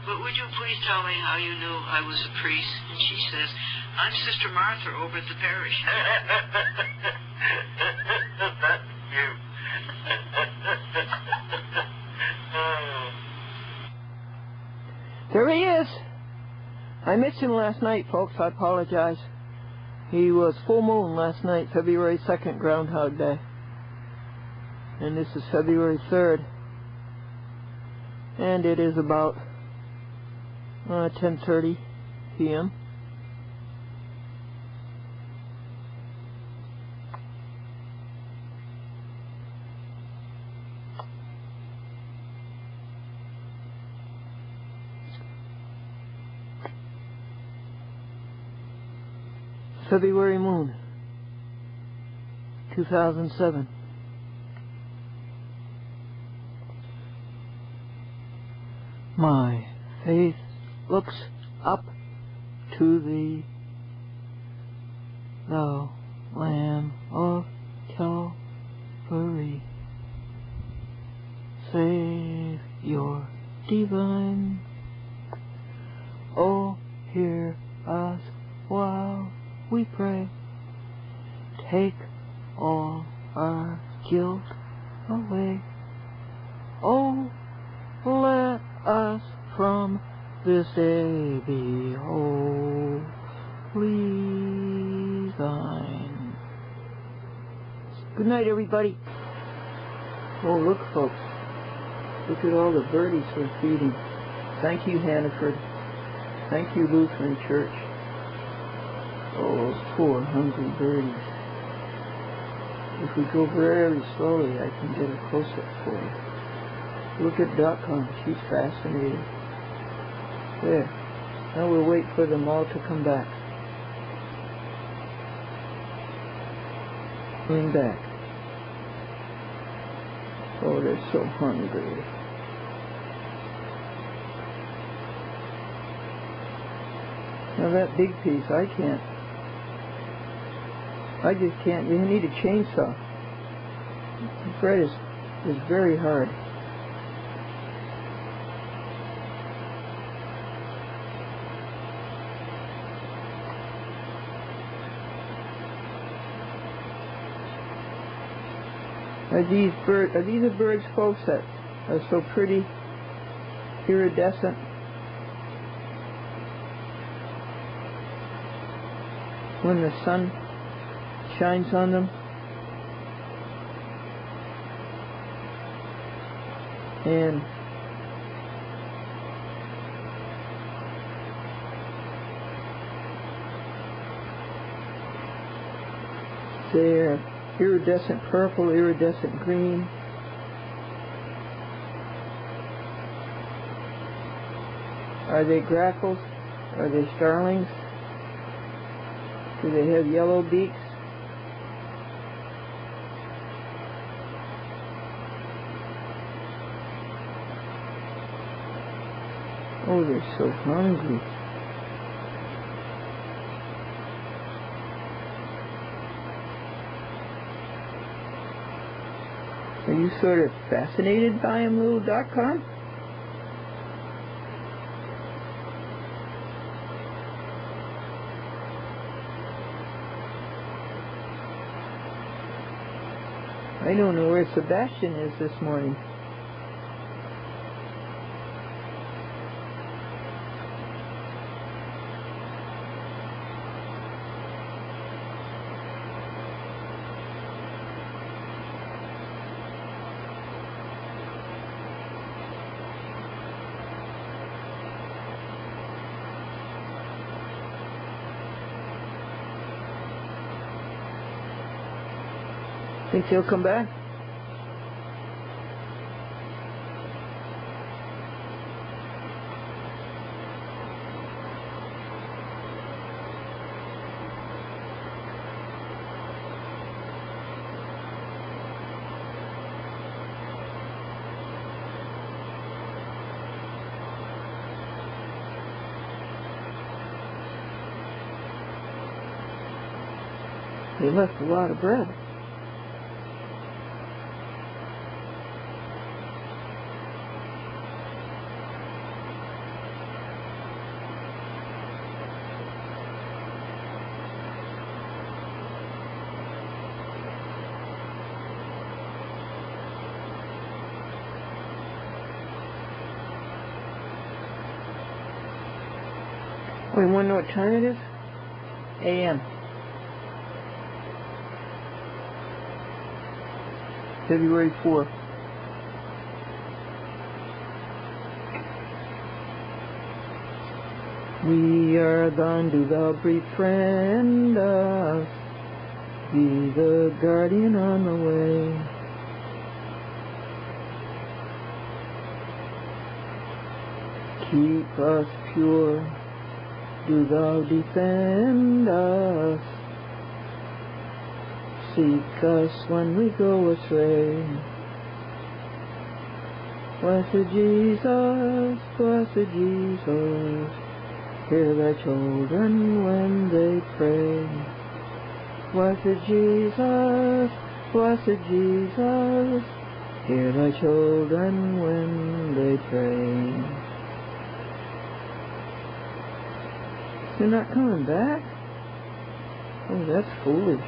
But would you please tell me how you knew I was a priest? And she says, I'm Sister Martha over at the parish. That's you. There he is. I missed him last night, folks. I apologize. He was full moon last night, February 2nd, Groundhog Day. And this is February 3rd. And it is about 10:30 p.m. February moon, 2007. My faith looks up to thee, thou Lamb of Calvary, Savior divine. Oh, hear us while we pray. Take all our guilt away. Oh, let us from this day be wholly thine. Good night, everybody. Oh, look, folks. Look at all the birdies we're feeding. Thank you, Hannaford. Thank you, Lutheran Church. Oh, those poor, hungry birdies. If we go very slowly, I can get a close-up for you. Look at .com. She's fascinating. There. Now we'll wait for them all to come back. Going back. Oh, they're so hungry. Now that big piece, I just can't. You need a chainsaw. The bread is very hard. Are these the birds, folks, that are so pretty, iridescent? When the sun shines on them. And they're iridescent purple, iridescent green. Are they grackles? Are they starlings? Do they have yellow beaks? Oh, they're so hungry. Are you sort of fascinated by them, little.com? I don't know where Sebastian is this morning. Think he'll come back? They left a lot of bread. We want to know what time it is? A.M. February 4th. We are gone, do thou befriend us, be the guardian on the way. Keep us pure, do thou defend us, seek us when we go astray. Blessed Jesus, blessed Jesus, hear thy children when they pray. Blessed Jesus, blessed Jesus, hear thy children when they pray. You're not coming back? Oh, that's foolish.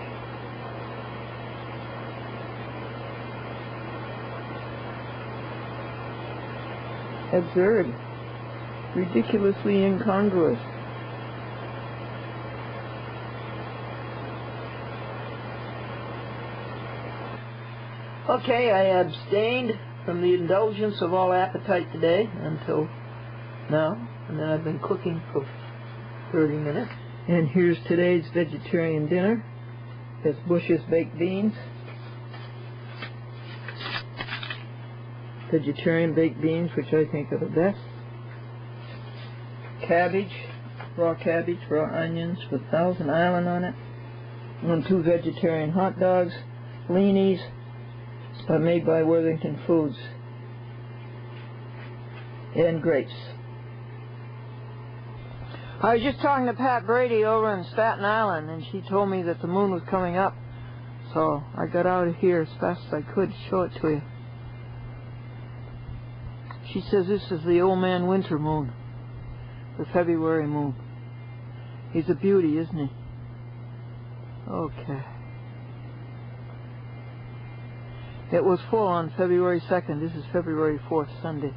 Absurd. Ridiculously incongruous. Okay, I abstained from the indulgence of all appetite today until now, and then I've been cooking for 30 minutes. And here's today's vegetarian dinner. It's Bush's baked beans. Vegetarian baked beans, which I think are the best. Cabbage, raw onions with Thousand Island on it. And 2 vegetarian hot dogs, leanies, made by Worthington Foods. And grapes. I was just talking to Pat Brady over in Staten Island, and she told me that the moon was coming up. So I got out of here as fast as I could to show it to you. She says this is the old man winter moon, the February moon. He's a beauty, isn't he? Okay. It was full on February 2nd. This is February 4th, Sunday.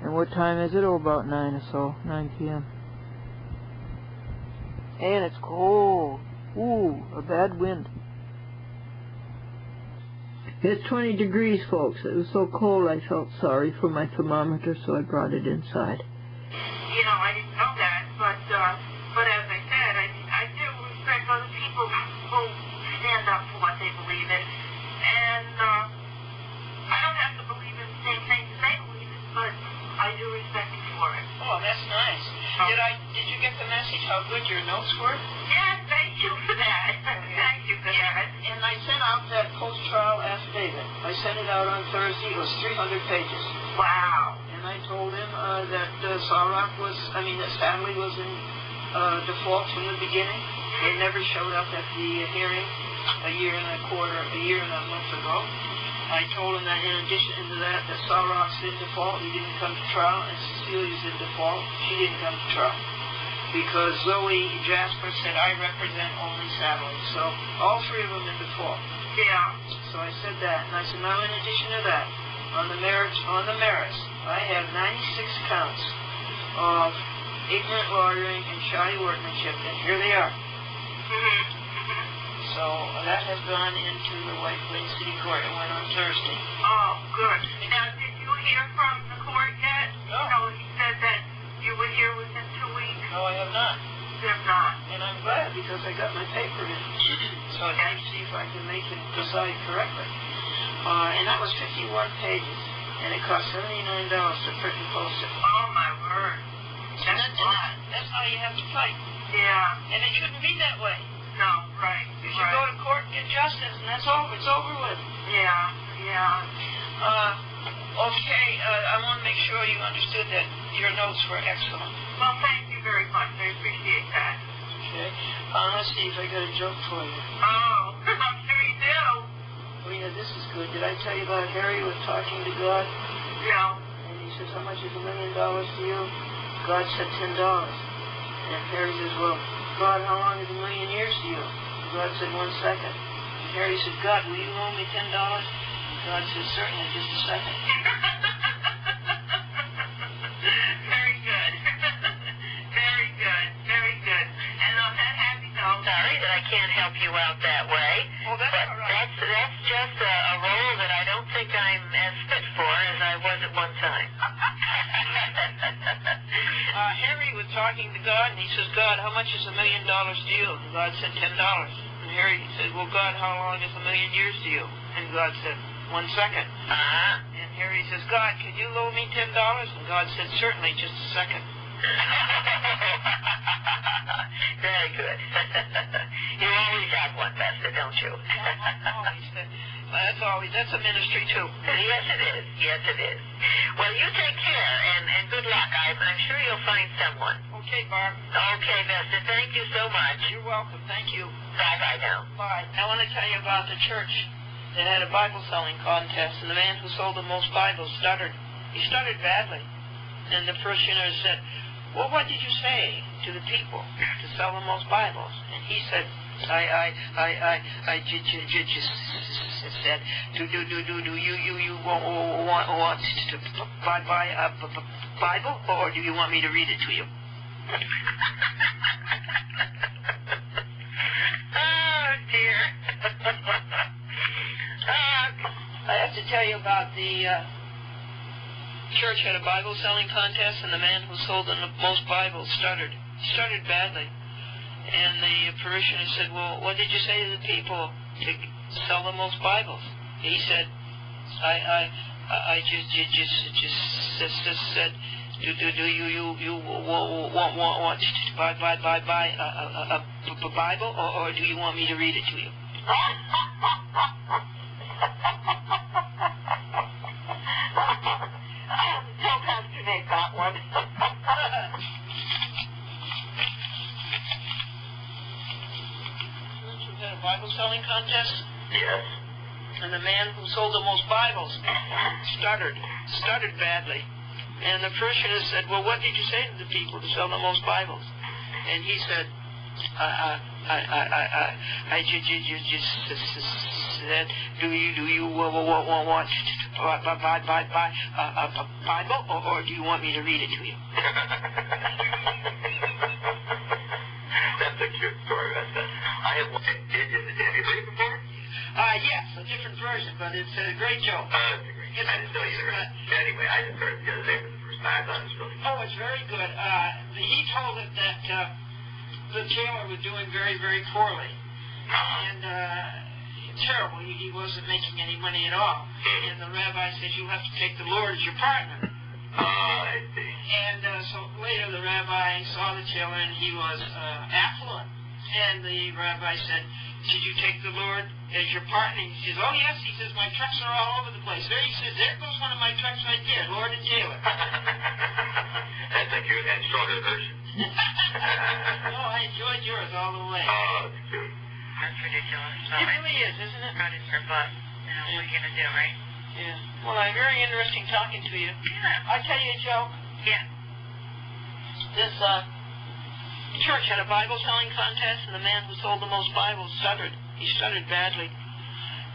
And what time is it? Oh, about 9 or so, 9 p.m. And it's cold. Ooh, a bad wind. It's 20 degrees, folks. It was so cold I felt sorry for my thermometer, so I brought it inside. You know, I didn't know that, but as I said, I do respect other people who stand up for what they believe in. And I don't have to believe in the same things they believe in, but I do respect you for it. Oh, that's nice. Did you get the message how good your notes were? Yes, thank you for that. Thank you for that. And I sent out that post-trial affidavit. I sent it out on Thursday. It was 300 pages. Wow. And I told him that that Stanley was in default from the beginning. They never showed up at the hearing a year and a month ago. I told him that in addition to that Sarok's in default, he didn't come to trial, and Cecilia's in default, she didn't come to trial. Because Zoe Jasper said, I represent only Stanley. So all 3 of them in default. Yeah. So I said that, and I said, now in addition to that, on the merits, I have 96 counts of ignorant lawyering and shoddy workmanship, and here they are. So that has gone into the White Plains City Court. It went on Thursday. Oh, good. Now, did you hear from the court yet? No. No, he said that you would hear within 2 weeks. No, I have not. You have not. And I'm glad because I got my paper in. So I can see if I can make him decide correctly. And that was 51 pages. And it cost $79 to print and post it. Oh, my word. That's how you have to fight. Yeah. And it shouldn't be that way. No, right. You should go to court and get justice, and that's over. It's over with. Yeah. Okay, I want to make sure you understood that your notes were excellent. Well, thank you very much. I appreciate that. Okay. Let's see if I got a joke for you. Oh, I'm sure you do. Well, yeah, this is good. Did I tell you about Harry was talking to God? Yeah. And he says, how much is $1 million to you? God said $10. And Harry says, well, God, how long is 1 million years to you? God said 1 second. And Harry said, God, will you loan me $10? God said, certainly, just a second. Very good. help you out that way. Well, that's but all right. that's just a role that I don't think I'm as fit for as I was at one time. Harry was talking to God, and he says, God, how much is $1 million to you? And God said, $10. And Harry said, well, God, how long is 1 million years to you? And God said, 1 second. And Harry says, God, could you loan me $10? And God said, certainly, just a second. Very good. You always have one, Buster, don't you? Always. That's a ministry, too. Yes, it is. Yes, it is. Well, you take care, and good luck. I'm sure you'll find someone. Okay, Barb. Okay, Buster, thank you so much. You're welcome. Thank you. Bye-bye now. Bye. I want to tell you about the church that had a Bible selling contest, and the man who sold the most Bibles stuttered. He stuttered badly. And the parishioner said, well, what did you say to the people to sell the most Bibles? And he said, I just said, do you want to buy a Bible, or do you want me to read it to you? Oh, dear. I have to tell you about the church had a Bible selling contest, and the man who sold the most Bibles stuttered. He stuttered badly. And the parishioner said, well, what did you say to the people to sell the most Bibles? He said, I just said, do you want to buy a Bible, or do you want me to read it to you? Don't consternate that one. We had a Bible selling contest, Yes. and the man who sold the most Bibles stuttered badly. And the parishioner said, well, what did you say to the people to sell the most Bibles? And he said, I just said, do you want to buy a Bible, or do you want me to read it to you? That's a cute story, Buster. I have one. Have you heard it before? Yes, a different version, but it's a great joke. It's a great joke. I didn't know either. Anyway, I just heard it the other day for the first time. I thought it was really Oh, it's very good. He told it that the jailer was doing very, very poorly. And terrible. He wasn't making any money at all. And the rabbi says, you have to take the Lord as your partner. I see. And so later the rabbi saw the jailer, and he was affluent. And the rabbi said, should you take the Lord as your partner? And he says, oh, yes. He says, my trucks are all over the place. There he says, there goes one of my trucks right there, Lord and Jailer. That's a cute and shorter version. Oh, I enjoyed yours all the way. Oh, that's cute. That's ridiculous. It really is, isn't it? Running for butt. What are you going to do, right? Yeah. Well, very interesting talking to you. Yeah. I'll tell you a joke. Yeah. This church had a Bible selling contest, and the man who sold the most Bibles stuttered. He stuttered badly.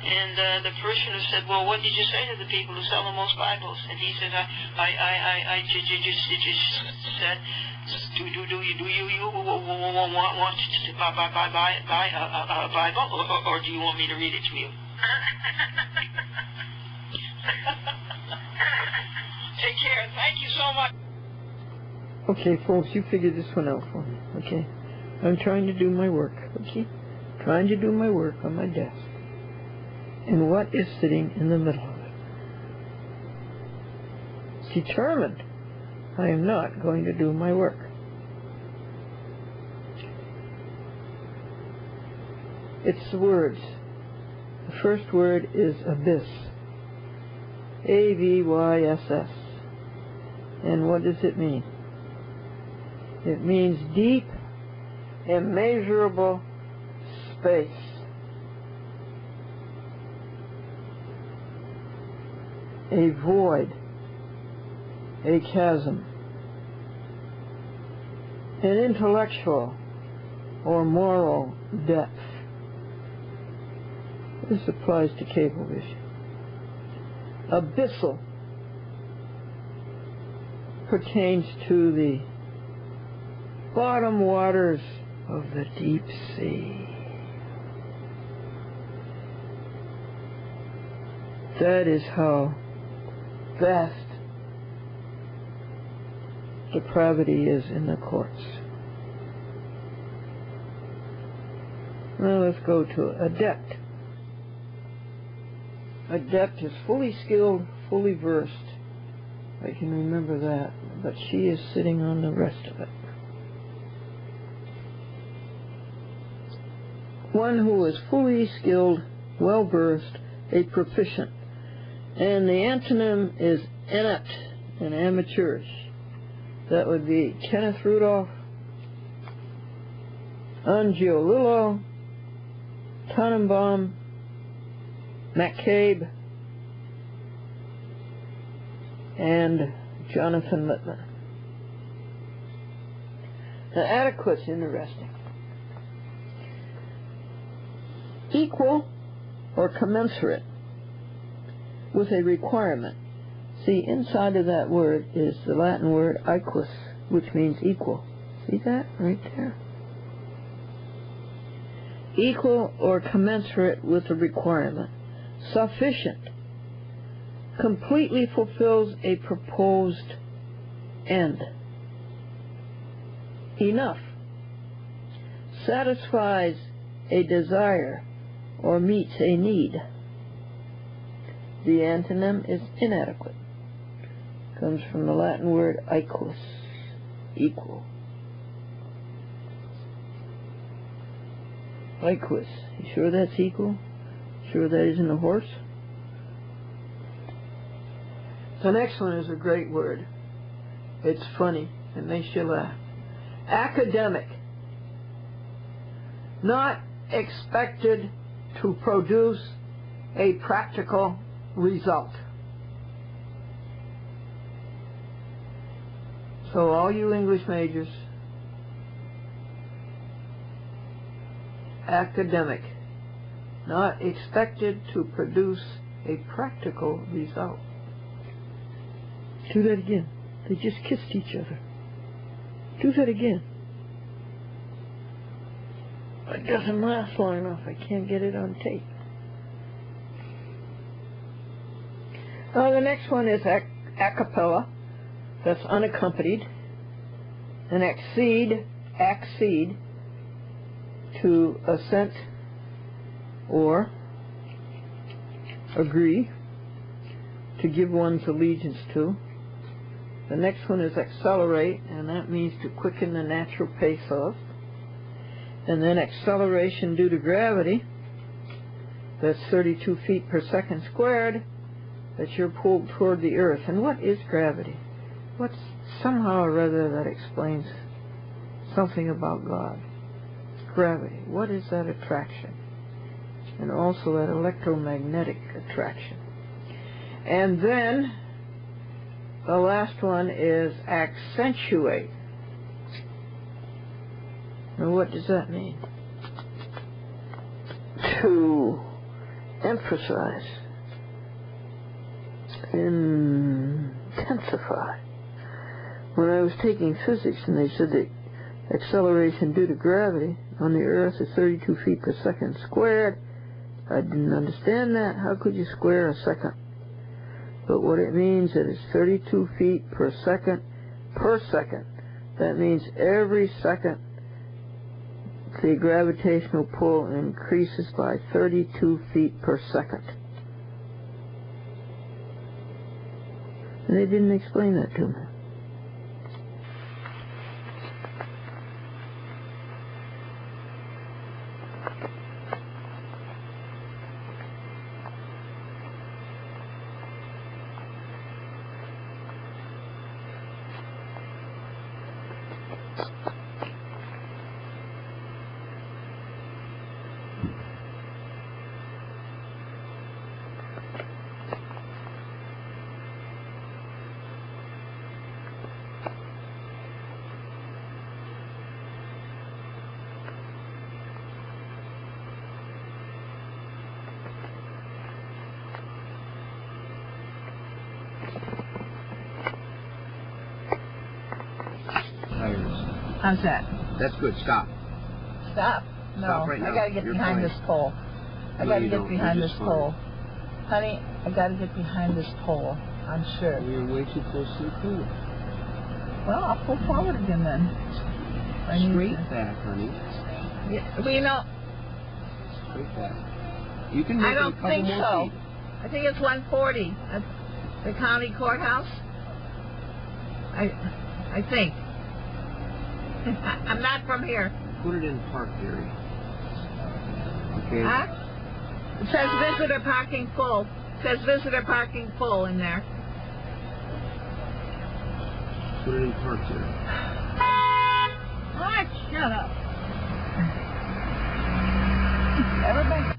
And the parishioner said, well, what did you say to the people who sell the most Bibles? And he said, I just said, do you want to buy a Bible, or do you want me to read it to you? Take care. Thank you so much. Okay, folks, you figure this one out for me, okay? I'm trying to do my work, okay? Trying to do my work on my desk. And what is sitting in the middle of it? Determined I am not going to do my work. It's the words. The first word is abyss. A-B-Y-S-S. And what does it mean? It means deep, immeasurable space. A void, a chasm, an intellectual or moral depth. This applies to Cablevision. Abyssal pertains to the bottom waters of the deep sea. That is how vast depravity is in the courts. Now let's go to adept. Adept is fully skilled, fully versed. I can remember that, but she is sitting on the rest of it. One who is fully skilled, well versed, a proficient. And the antonym is inept and amateurish. That would be Kenneth Rudolph, Angiolillo, Tannenbaum, McCabe, and Jonathan Littman. Now, adequate's interesting. Equal or commensurate with a requirement. See, inside of that word is the Latin word equus, which means equal. See that right there? Equal or commensurate with a requirement. Sufficient. Completely fulfills a proposed end. Enough. Satisfies a desire or meets a need. The antonym is inadequate. Comes from the Latin word equus, equal. Equus. You sure that's equal? Sure that isn't a horse? The next one is a great word. It's funny. It makes you laugh. Academic. Not expected to produce a practical result. So all you English majors, academic, not expected to produce a practical result. Do that again. They just kissed each other. Do that again. It doesn't last long enough. I can't get it on tape. The next one is a cappella. That's unaccompanied. And accede to assent or agree, to give one's allegiance to. The next one is accelerate, and that means to quicken the natural pace of. And then acceleration due to gravity, that's 32 feet per second squared, that you're pulled toward the earth. And what is gravity? What's somehow or other that explains something about God? Gravity. What is that attraction? And also that electromagnetic attraction. And then the last one is accentuate. Now what does that mean? To emphasize, intensify. When I was taking physics and they said that acceleration due to gravity on the Earth is 32 feet per second squared, I didn't understand that. How could you square a second? But what it means is it's 32 feet per second per second. That means every second the gravitational pull increases by 32 feet per second. And they didn't explain that to me. How's that? That's good. Stop. Stop? No. Stop right now. I gotta get You're behind fine. this pole. I No, gotta you get don't. behind You're this just pole. Honey, I gotta get behind this pole, I'm sure. You're way too close to the pool. Well, I'll pull forward again then. Straight back, honey. Yeah, well, you know, Straight back. You can make I it a don't couple think more so. feet. I think it's 140 at the county courthouse. I think. I'm not from here. Put it in park area. Okay. Huh? It says visitor parking full. It says visitor parking full in there. Put it in park area. What? Shut up. Everybody.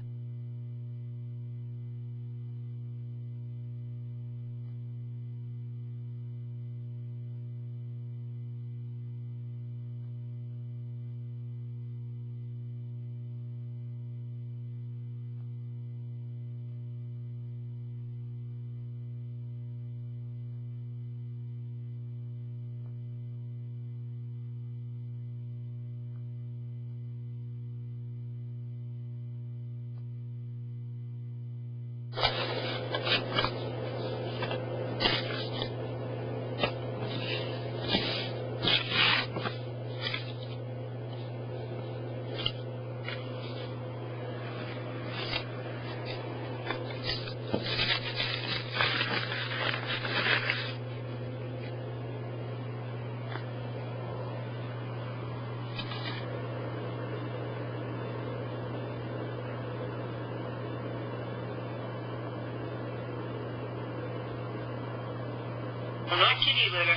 Not kitty litter.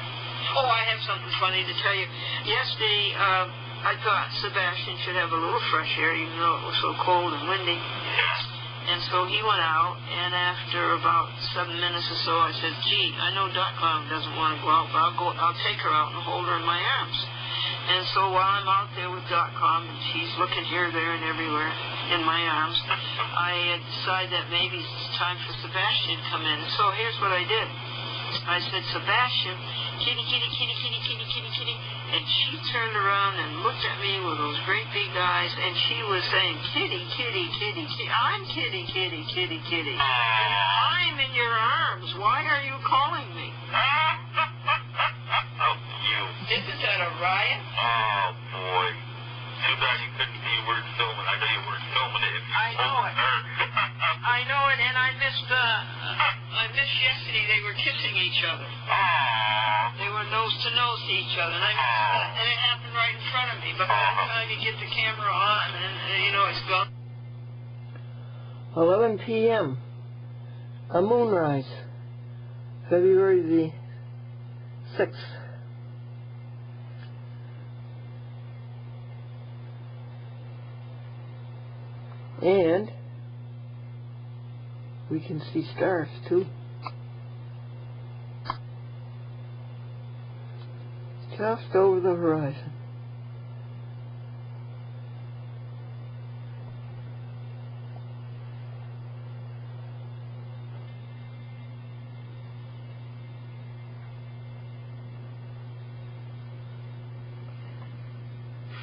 Oh, I have something funny to tell you. Yesterday, I thought Sebastian should have a little fresh air, even though it was so cold and windy. And so he went out, and after about 7 minutes or so, I said, gee, I know .com doesn't want to go out, but I'll take her out and hold her in my arms. And so while I'm out there with .com, and she's looking here, there, and everywhere in my arms, I decided that maybe it's time for Sebastian to come in. So here's what I did. I said, Sebastian, kitty, kitty, kitty, kitty, kitty, kitty, kitty. And she turned around and looked at me with those great big eyes, and she was saying, kitty, kitty, kitty, kitty. I'm kitty, kitty, kitty, kitty. And I'm in your arms. Why are you calling me? Oh, cute. Isn't that a riot? Oh, boy. Too bad you couldn't be where it's filming. I know you weren't filming it. I know it. I know it, and I missed yesterday. They were kissing each other. Aww. They were nose to nose to each other, and I missed that. And it happened right in front of me. But by the time you get the camera on, and it's gone. 11 p.m. A moonrise. February the 6th. And we can see stars too. Just over the horizon.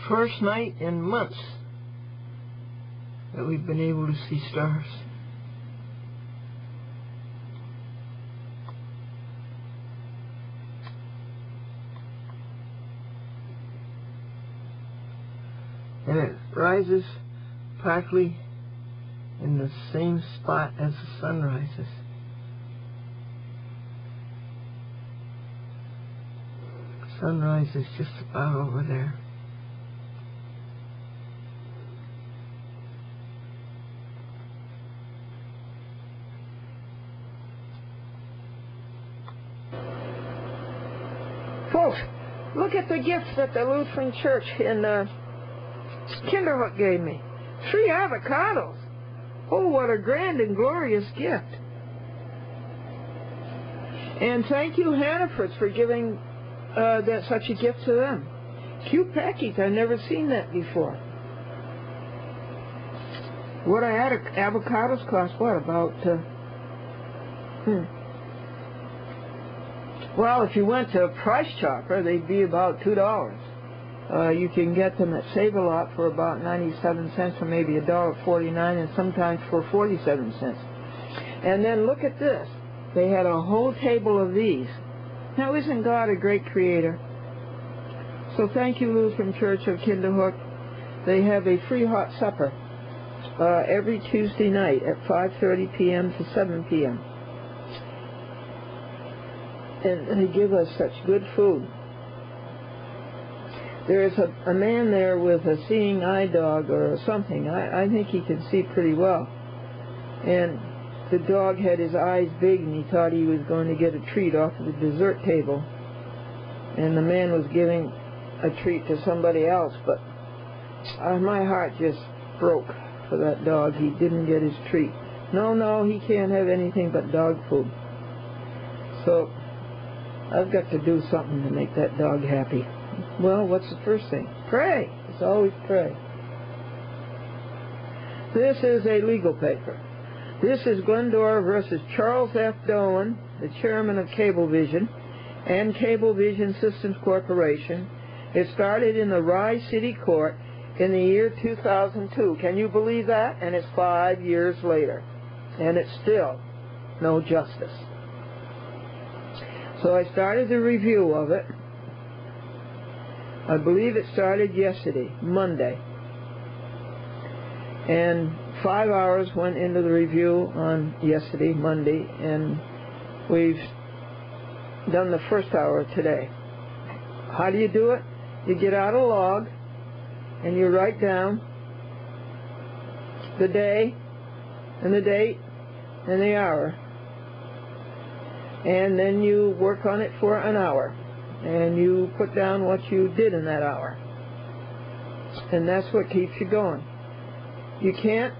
First night in months that we've been able to see stars. And it rises practically in the same spot as the sun rises. Sunrise is just about over there. Folks, look at the gifts that the Lutheran Church in Kinderhook gave me. 3 avocados. Oh, what a grand and glorious gift. And thank you, Hannaford's, for giving such a gift to them. Cute package. I've never seen that before. What avocados cost? What, about... Well, if you went to Price Chopper, they'd be about $2. You can get them at Save-A-Lot for about 97 cents or maybe $1.49, and sometimes for 47 cents. And then look at this. They had a whole table of these. Now, isn't God a great creator? So thank you, Lutheran Church of Kinderhook. They have a free hot supper every Tuesday night at 5:30 p.m. to 7 p.m. And they give us such good food. There's a man there with a seeing eye dog or something. I think he can see pretty well. And the dog had his eyes big, and he thought he was going to get a treat off of the dessert table. And the man was giving a treat to somebody else, but my heart just broke for that dog. He didn't get his treat. No, he can't have anything but dog food. So I've got to do something to make that dog happy. Well, what's the first thing? Pray. It's always pray. This is a legal paper. This is Glendora versus Charles F. Doan, the chairman of Cablevision and Cablevision Systems Corporation. It started in the Rye City Court in the year 2002. Can you believe that? And it's 5 years later. And it's still no justice. So I started the review of it. I believe it started yesterday, Monday. And 5 hours went into the review on yesterday, Monday, and we've done the first hour today. How do you do it? You get out a log and you write down the day and the date and the hour, and then you work on it for an hour and you put down what you did in that hour, and that's what keeps you going. You can't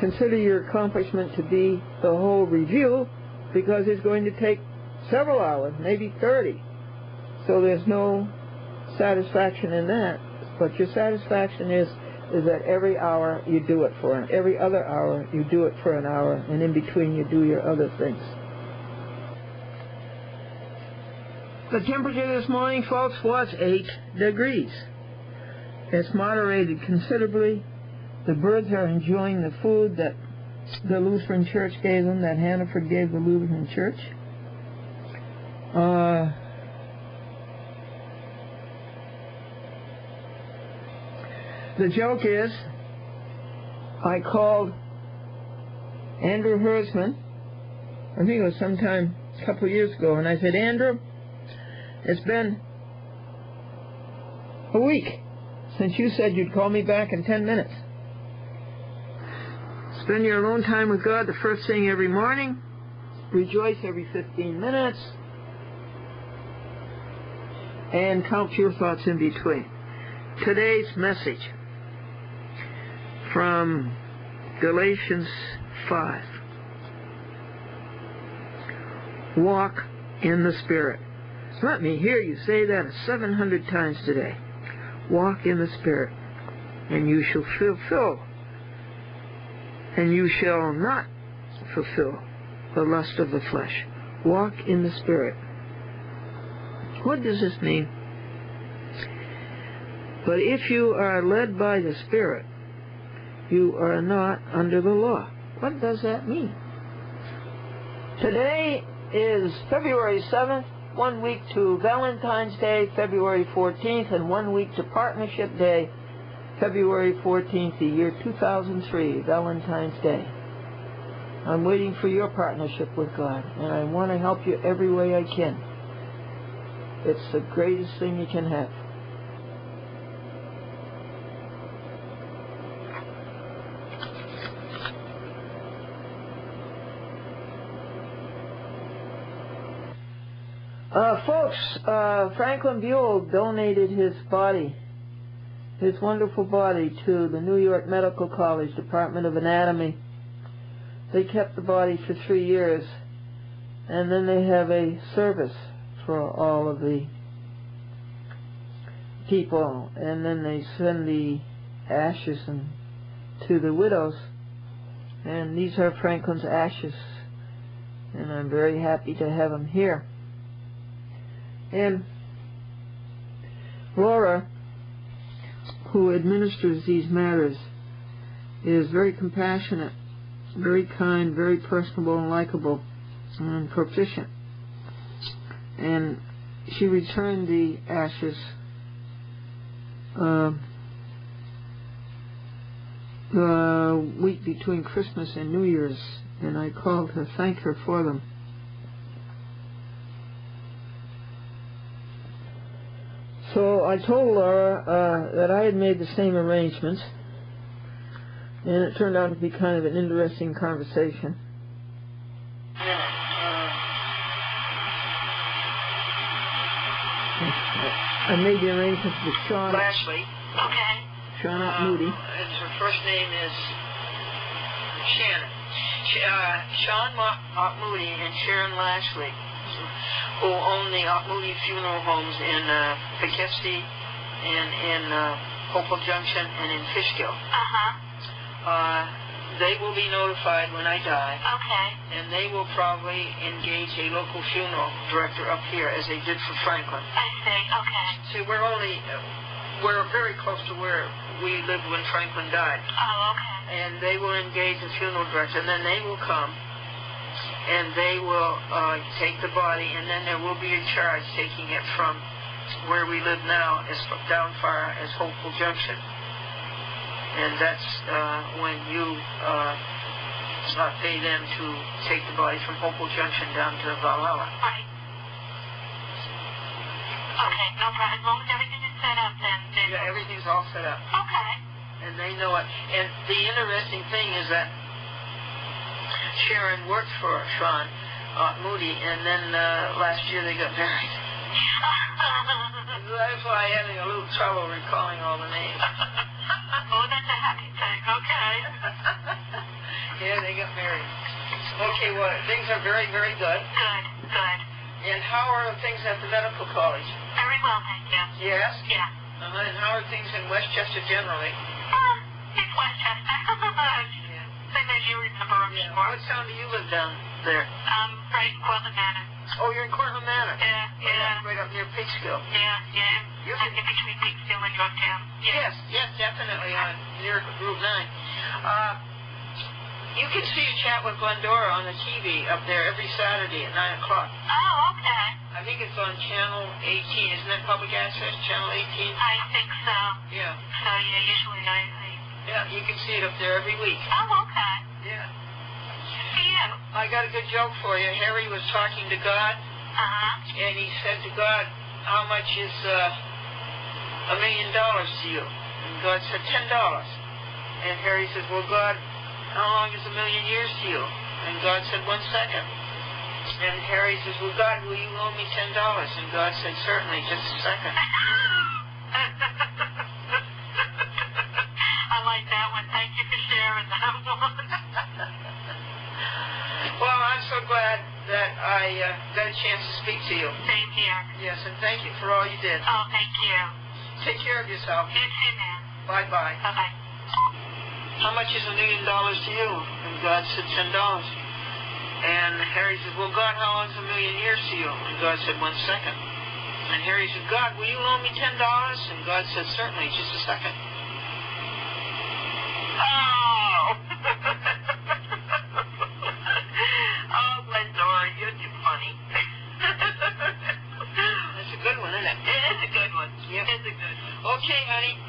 consider your accomplishment to be the whole review, because it's going to take several hours, maybe 30. So there's no satisfaction in that. But your satisfaction is that every hour you do it for an every other hour you do it for an hour, and in between you do your other things. The temperature this morning, folks, was 8 degrees. It's moderated considerably. The birds are enjoying the food that the Lutheran Church gave them, that Hannaford gave the Lutheran Church. The joke is, I called Andrew Herzman, I think it was sometime a couple of years ago, and I said, Andrew, it's been a week since you said you'd call me back in 10 minutes. Spend your alone time with God the first thing every morning. Rejoice every 15 minutes. And count your thoughts in between. Today's message from Galatians 5. Walk in the Spirit. Let me hear you say that 700 times today. Walk in the Spirit, and you shall fulfill, and you shall not fulfill the lust of the flesh. Walk in the Spirit. What does this mean? But if you are led by the Spirit, you are not under the law. What does that mean? Today is February 7th, 1 week to Valentine's Day, February 14th, and 1 week to Partnership Day, February 14th, the year 2003, Valentine's Day. I'm waiting for your partnership with God, and I want to help you every way I can. It's the greatest thing you can have. Folks, Franklin Buell donated his body, his wonderful body, to the New York Medical College Department of Anatomy. They kept the body for 3 years, and then they have a service for all of the people, and then they send the ashes to the widows. And these are Franklin's ashes, and I'm very happy to have them here. And Laura, who administers these matters, is very compassionate, very kind, very personable and likable, and proficient. And she returned the ashes the week between Christmas and New Year's, and I called to thank her for them. So I told Laura that I had made the same arrangements, and it turned out to be kind of an interesting conversation. I made the arrangements with Sean. Lashley. Okay. Sean Moody. Her first name is Shannon. Sean Moody and Sharon Lashley, who own the Moody Funeral Homes in Poughkeepsie and in Hopewell Junction and in Fishkill. They will be notified when I die. Okay. And they will probably engage a local funeral director up here, as they did for Franklin. I see. Okay. See, we're very close to where we lived when Franklin died. Oh, okay. And they will engage the funeral director, and then they will come, and they will take the body, and then there will be a charge taking it from where we live now, as down far as Hopewell Junction. And that's when you pay them to take the body from Hopewell Junction down to Valhalla. Right. Okay, no problem. As long as everything is set up, then... Yeah, everything's all set up. Okay. And they know it. And the interesting thing is that Sharon worked for Sean Moody, and then last year they got married. That's why I'm having a little trouble recalling all the names. Oh, that's a happy thing. Okay. Yeah, they got married. Okay, well, things are very, very good. Good, good. And how are things at the medical college? Very well, thank you. Yes? Yeah. And how are things in Westchester generally? It's Westchester. Yeah. Same as you remember before. Yeah. What town do you live down there? Right in Cortland Manor. Oh, you're in Cortland Manor? Yeah. Right up near Peekskill. Yeah. You're in between Peekskill and Yorktown. Yeah. Yes, definitely near Route 9. You can see a chat with Glendora on the TV up there every Saturday at 9 o'clock. Oh, okay. I think it's on Channel 18. Isn't that public access, Channel 18? I think so. Yeah. So, yeah, usually Yeah, you can see it up there every week. Oh, okay. Yeah. Yeah. I got a good joke for you. Harry was talking to God, and he said to God, how much is $1 million to you? And God said, $10. And Harry says, well, God, how long is 1 million years to you? And God said, 1 second. And Harry says, well, God, will you loan me $10? And God said, certainly, just a second. I like that one. Thank you for sharing that one. Well, I'm so glad that I got a chance to speak to you. Same here. Yes, and thank you for all you did. Oh, thank you. Take care of yourself. You too, man. Bye-bye. Bye-bye. How much is $1 million to you? And God said, $10. And Harry says, well, God, how long is 1 million years to you? And God said, 1 second. And Harry said, God, will you loan me $10? And God said, certainly, just a second. Oh! Oh, Glendora, you're too funny. That's a good one, isn't it? It is a good one. Yep. It's a good one. Okay, honey.